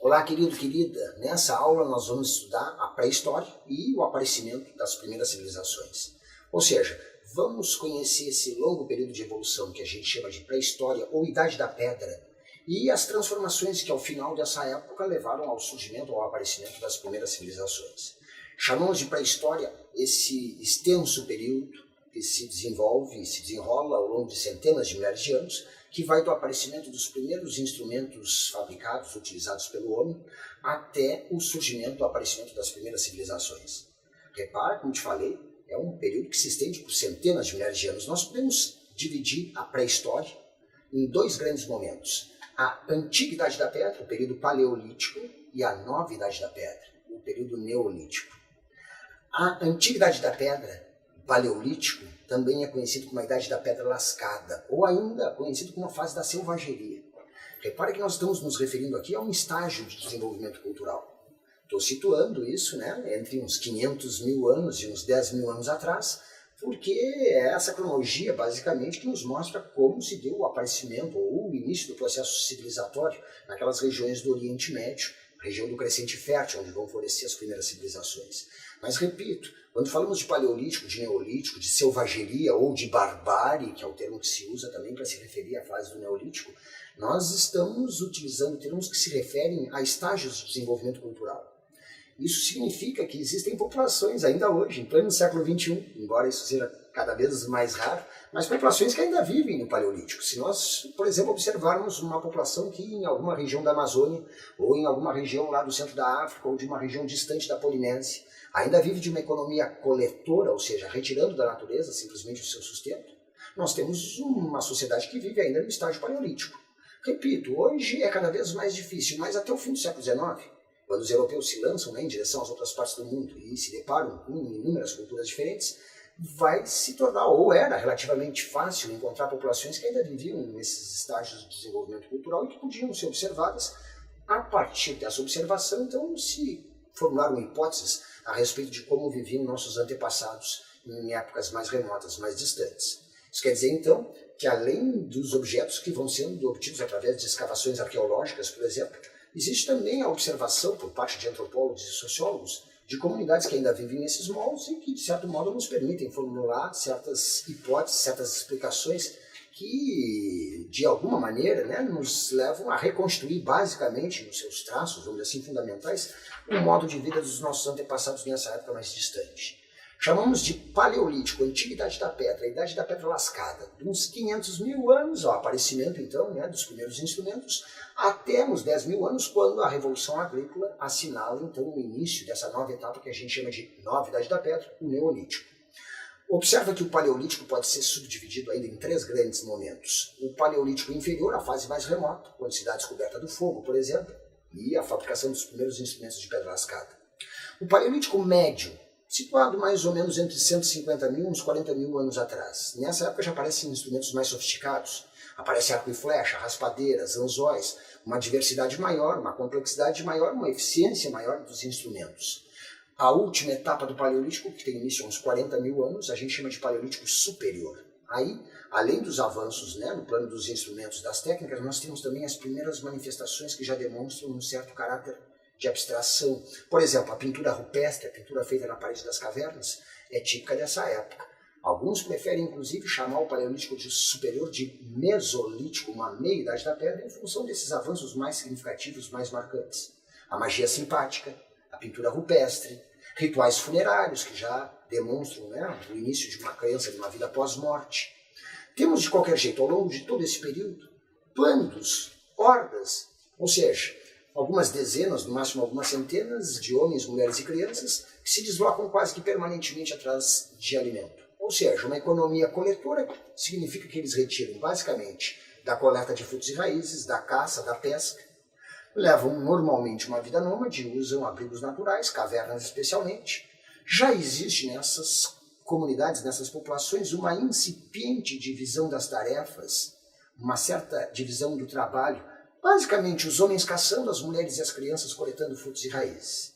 Olá, querido, querida. Nessa aula nós vamos estudar a pré-história e o aparecimento das primeiras civilizações. Ou seja, vamos conhecer esse longo período de evolução que a gente chama de pré-história ou Idade da Pedra e as transformações que ao final dessa época levaram ao surgimento ou ao aparecimento das primeiras civilizações. Chamamos de pré-história esse extenso período que se desenvolve e se desenrola ao longo de centenas de milhares de anos, que vai do aparecimento dos primeiros instrumentos fabricados, utilizados pelo homem, até o surgimento, o aparecimento das primeiras civilizações. Repara, como te falei, é um período que se estende por centenas de milhares de anos. Nós podemos dividir a pré-história em dois grandes momentos. A Antiga Idade da Pedra, o período Paleolítico, e a Nova Idade da Pedra, o período Neolítico. A Antiga Idade da Pedra, o Paleolítico, também é conhecido como a Idade da Pedra Lascada, ou ainda conhecido como a fase da selvageria. Repare que nós estamos nos referindo aqui a um estágio de desenvolvimento cultural. Estou situando isso, entre uns 500 mil anos e uns 10 mil anos atrás, porque é essa cronologia, basicamente, que nos mostra como se deu o aparecimento ou o início do processo civilizatório naquelas regiões do Oriente Médio, região do Crescente Fértil, onde vão florescer as primeiras civilizações. Mas, repito, quando falamos de Paleolítico, de Neolítico, de selvageria ou de barbárie, que é o termo que se usa também para se referir à fase do Neolítico, nós estamos utilizando termos que se referem a estágios de desenvolvimento cultural. Isso significa que existem populações ainda hoje, em pleno século XXI, embora isso seja cada vez mais raro, mas populações que ainda vivem no Paleolítico. Se nós, por exemplo, observarmos uma população que em alguma região da Amazônia, ou em alguma região lá do centro da África, ou de uma região distante da Polinésia, ainda vive de uma economia coletora, ou seja, retirando da natureza simplesmente o seu sustento, nós temos uma sociedade que vive ainda no estágio paleolítico. Repito, hoje é cada vez mais difícil, mas até o fim do século XIX, quando os europeus se lançam em direção às outras partes do mundo e se deparam com inúmeras culturas diferentes, vai se tornar, ou era relativamente fácil encontrar populações que ainda viviam nesses estágios de desenvolvimento cultural e que podiam ser observadas. A partir dessa observação, então, se formularam hipóteses a respeito de como viviam nossos antepassados em épocas mais remotas, mais distantes. Isso quer dizer, então, que além dos objetos que vão sendo obtidos através de escavações arqueológicas, por exemplo, existe também a observação por parte de antropólogos e sociólogos de comunidades que ainda vivem nesses moldes e que, de certo modo, nos permitem formular certas hipóteses, certas explicações que, de alguma maneira, nos levam a reconstruir, basicamente, nos seus traços, vamos dizer assim, fundamentais, o modo de vida dos nossos antepassados nessa época mais distante. Chamamos de Paleolítico, Antiga Idade da Pedra, Idade da Pedra Lascada, de uns 500 mil anos, ao aparecimento, então, dos primeiros instrumentos, até uns 10 mil anos, quando a Revolução Agrícola assinala, então, o início dessa nova etapa que a gente chama de Nova Idade da Pedra, o Neolítico. Observa que o Paleolítico pode ser subdividido ainda em três grandes momentos. O Paleolítico inferior, a fase mais remota, quando se dá a descoberta do fogo, por exemplo, e a fabricação dos primeiros instrumentos de pedra lascada. O Paleolítico médio, situado mais ou menos entre 150 mil e uns 40 mil anos atrás. Nessa época já aparecem instrumentos mais sofisticados. Aparece arco e flecha, raspadeiras, anzóis, uma diversidade maior, uma complexidade maior, uma eficiência maior dos instrumentos. A última etapa do Paleolítico, que tem início há uns 40 mil anos, a gente chama de Paleolítico superior. Aí, além dos avanços no plano dos instrumentos, das técnicas, nós temos também as primeiras manifestações que já demonstram um certo caráter de abstração. Por exemplo, a pintura rupestre, a pintura feita na parede das cavernas, é típica dessa época. Alguns preferem, inclusive, chamar o Paleolítico de superior de Mesolítico, uma meia-idade da Pedra, em função desses avanços mais significativos, mais marcantes. A magia simpática, a pintura rupestre, rituais funerários, que já demonstram o início de uma crença de uma vida pós-morte. Temos, de qualquer jeito, ao longo de todo esse período, bandos, hordas, ou seja, algumas dezenas, no máximo algumas centenas de homens, mulheres e crianças que se deslocam quase que permanentemente atrás de alimento. Ou seja, uma economia coletora significa que eles retiram basicamente da coleta de frutos e raízes, da caça, da pesca, levam normalmente uma vida nômade, usam abrigos naturais, cavernas especialmente. Já existe nessas comunidades, nessas populações, uma incipiente divisão das tarefas, uma certa divisão do trabalho. Basicamente, os homens caçando, as mulheres e as crianças coletando frutos e raízes.